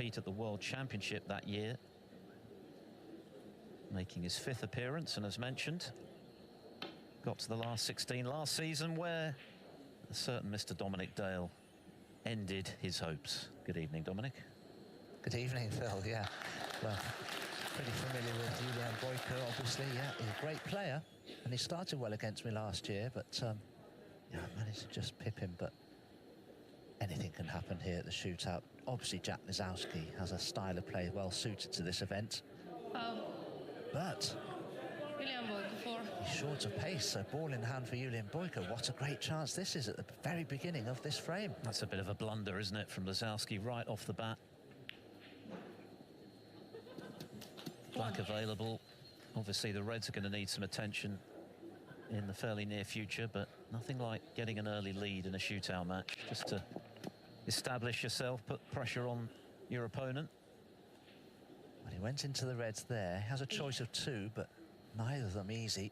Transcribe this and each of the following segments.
compete at the World Championship that year, making his 5th appearance, and as mentioned, got to the last 16 last season, where a certain Mr. Dominic Dale ended his hopes. Good evening, Dominic. Good evening, Phil. Yeah, well, pretty familiar with Lulian Boiki, obviously. Yeah, he's a great player, and he started well against me last year, but yeah, I managed to just pip him. But anything can happen here at the shootout. Obviously, Jack Lisowski has a style of play well suited to this event. But he's short of pace, so ball in hand for Lulian Boiki. What a great chance this is at the very beginning of this frame. That's a bit of a blunder, isn't it, from Lisowski right off the bat. Black available. Obviously, the Reds are going to need some attention in the fairly near future, but nothing like getting an early lead in a shootout match, just to establish yourself, put pressure on your opponent. Well, he went into the Reds there. He has a choice of 2, but neither of them easy.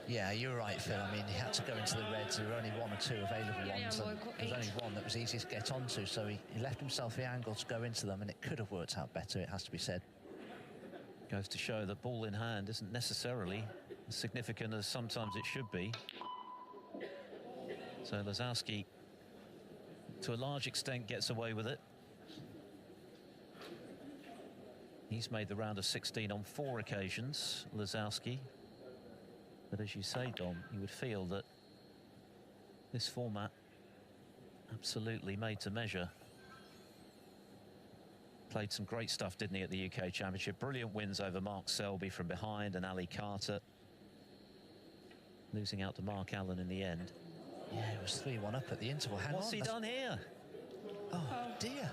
Yeah, you're right, Phil. I mean, he had to go into the Reds. There were only 1 or 2 available ones, and there was only one that was easy to get onto, so he left himself the angle to go into them, and it could have worked out better, it has to be said. Goes to show that ball in hand isn't necessarily as significant as sometimes it should be. So Lisowski, to a large extent, gets away with it. He's made the round of 16 on 4 occasions, Lisowski. But as you say, Dom, you would feel that this format absolutely made to measure. Played some great stuff, didn't he, at the UK Championship? Brilliant wins over Mark Selby from behind and Ali Carter. Losing out to Mark Allen in the end. Yeah, it was 3-1 up at the interval. What's he done here? Oh, dear.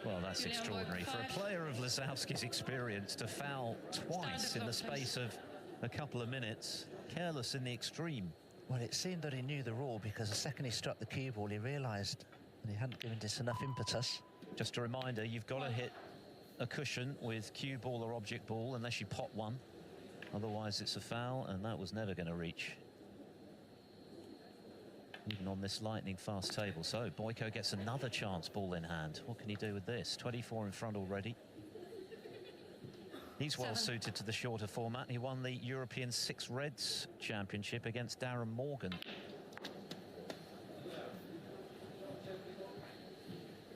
Well, that's extraordinary. For a player of Lisowski's experience to foul twice in the space of a couple of minutes, careless in the extreme. Well, it seemed that he knew the rule, because the second he struck the cue ball, he realised that he hadn't given this enough impetus. Just a reminder, you've got to hit a cushion with cue ball or object ball unless you pot one. Otherwise, it's a foul, and that was never going to reach, even on this lightning fast table. So Boiki gets another chance, ball in hand. What can he do with this? 24 in front already. He's well suited to the shorter format. He won the European 6 Reds Championship against Darren Morgan.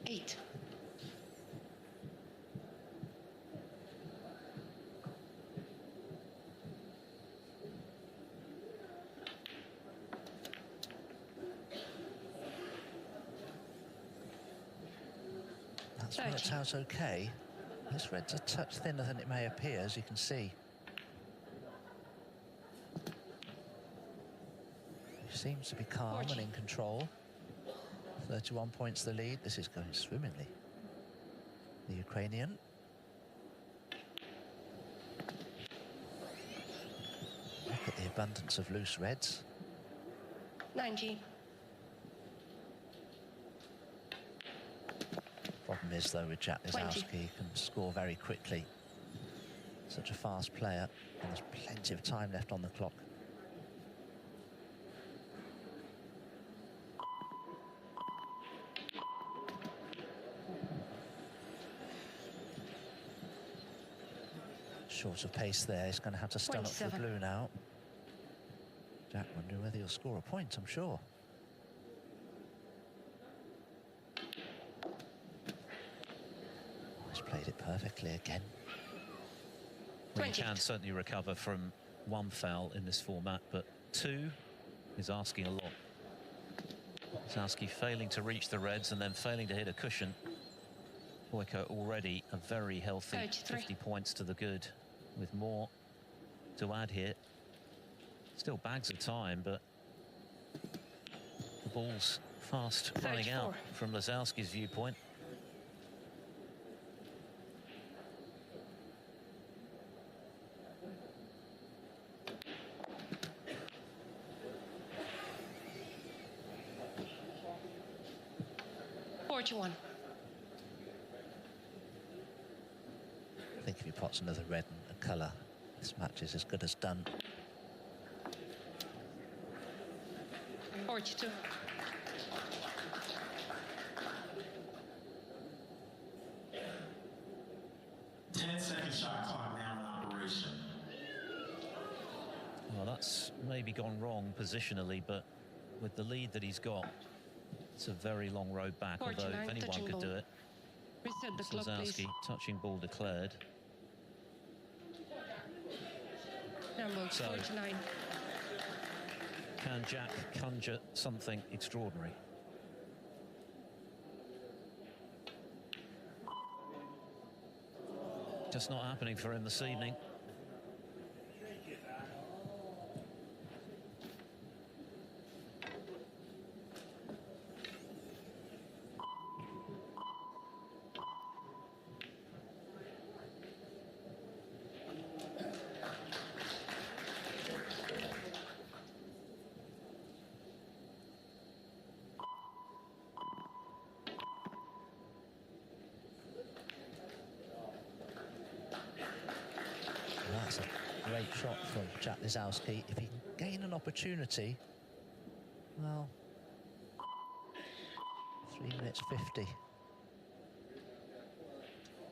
8. That's worked out okay. This red's a touch thinner than it may appear, as you can see. He seems to be calm and in control. 31 points the lead. This is going swimmingly. The Ukrainian. Look at the abundance of loose reds. 19. Problem is, though, with Jack Lisowski, he can score very quickly. Such a fast player, and there's plenty of time left on the clock. Short of pace there, he's going to have to stun up for the blue now. Jack wondering whether he'll score a point, I'm sure. Played it perfectly again. Well, you can certainly recover from 1 foul in this format, but 2 is asking a lot. Lisowski failing to reach the Reds and then failing to hit a cushion. Boiki already a very healthy 50 points to the good, with more to add here. Still bags of time, but the ball's fast running out from Lisowski's viewpoint. One. I think if he pots another red and a colour, this match is as good as done. 42. Ten-second shot clock now in operation. Well, that's maybe gone wrong positionally, but with the lead that he's got, it's a very long road back, although 49, if anyone touching could ball. do it, Reset the clock, please. Lisowski, touching ball declared. Number So- 49. Can Jack conjure something extraordinary? Just not happening for him this evening. That's a great shot from Jack Lisowski. If he can gain an opportunity, well, 3 minutes 50.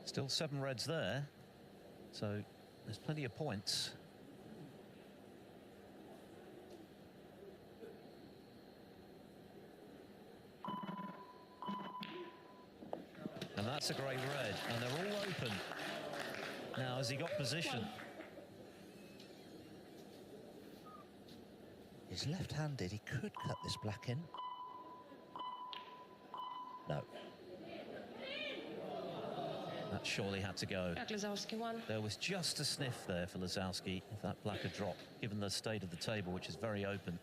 Still 7 reds there, so there's plenty of points. And that's a great red, and they're all open. Now, has he got position? He's left-handed. He could cut this black in. No. That surely had to go. Jack Lisowski 1. There was just a sniff there for Lisowski if that black had dropped, given the state of the table, which is very open.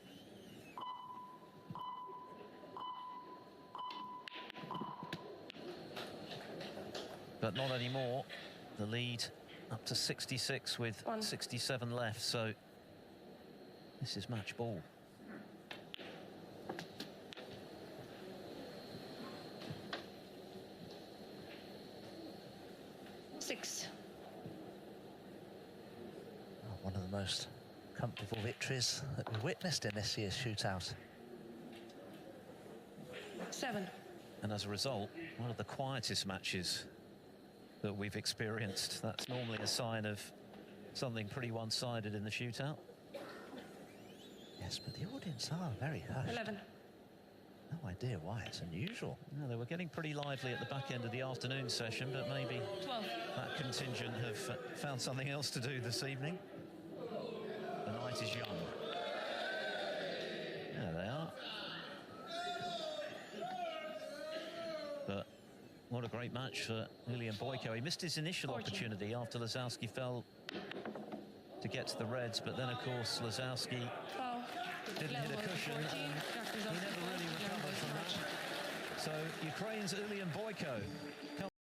But not anymore. The lead up to 66 with 67 left, so this is match ball. One of the most comfortable victories that we've witnessed in this year's shootout. 7. And as a result, one of the quietest matches that we've experienced. That's normally a sign of something pretty one-sided in the shootout. Yes, but the audience are very hushed. 11. No idea why. It's unusual. No, they were getting pretty lively at the back end of the afternoon session, but maybe 12. that contingent have found something else to do this evening. The night is young. There they are. But what a great match for Lulian Boiki. He missed his initial 14. opportunity after Lisowski fell to get to the reds, but then, of course, Lisowski didn't hit a cushion, and he never really recovered from that. So Ukraine's Lulian Boiki